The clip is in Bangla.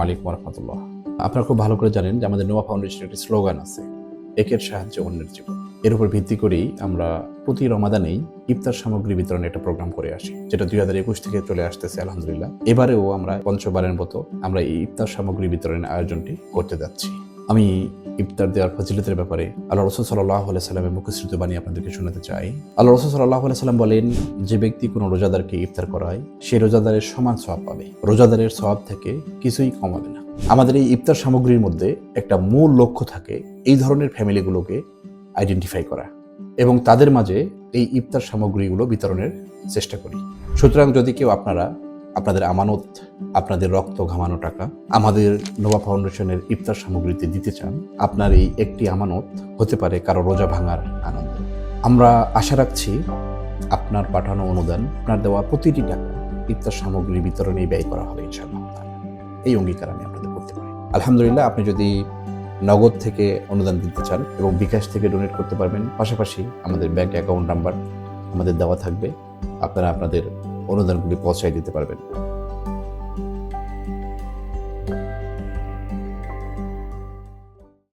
আলাইকুম ওয়া রাহমাতুল্লাহ। আপনারা খুব ভালো করে জানেন যে আমাদের নোয়া ফাউন্ডেশনের একটি স্লোগান আছে, একের সাহায্যে অন্যের জীবন। এর উপর ভিত্তি করেই আমরা প্রতি রমাদানেই ইফতার সামগ্রী বিতরণের একটা প্রোগ্রাম করে আসি, যেটা 2021 থেকে চলে আসতেছে আলহামদুলিল্লাহ। এবারেও আমরা পঞ্চমবারের মতো আমরা এই ইফতার সামগ্রী বিতরণের আয়োজনটি করতে যাচ্ছি। আমি ইফতার দেওয়ার ফজিলতের ব্যাপারে আল্লাহ রাসূল সাল্লাল্লাহু আলাইহি সাল্লামের মুখশ্রিত বাণী আপনাদেরকে শোনাতে চাই। আল্লাহ রাসূল সাল্লাল্লাহু আলাইহি সাল্লাম বলেন, যে ব্যক্তি কোনো রোজাদারকে ইফতার করায় সে রোজাদারের সমান সওয়াব পাবে, রোজাদারের সওয়াব থেকে কিছুই কমাবে না। আমাদের এই ইফতার সামগ্রীর মধ্যে একটা মূল লক্ষ্য থাকে এই ধরনের ফ্যামিলিগুলোকে আইডেন্টিফাই করা এবং তাদের মাঝে এই ইফতার সামগ্রীগুলো বিতরণের চেষ্টা করি। সুতরাং যদি কেউ আপনাদের আমানত, আপনাদের রক্ত ঘামানো টাকা আমাদের নোয়া ফাউন্ডেশনের ইফতার সামগ্রীতে দিতে চান, আপনার এই একটি আমানত হতে পারে কারো রোজা ভাঙার আনন্দ। আমরা আশা রাখছি আপনার পাঠানো অনুদান, আপনার দেওয়া প্রতিটি টাকা ইফতার সামগ্রী বিতরণে ব্যয় করা হবে ইনশাআল্লাহ। এই অঙ্গীকার আমি আপনাদের করতে পারি। আলহামদুলিল্লাহ, আপনি যদি নগদ থেকে অনুদান দিতে চান এবং বিকাশ থেকে ডোনেট করতে পারবেন, পাশাপাশি আমাদের ব্যাংক অ্যাকাউন্ট নাম্বার আমাদের দেওয়া থাকবে, আপনারা আপনাদের অনুদানগুলি পৌঁছায় দিতে পারবেন।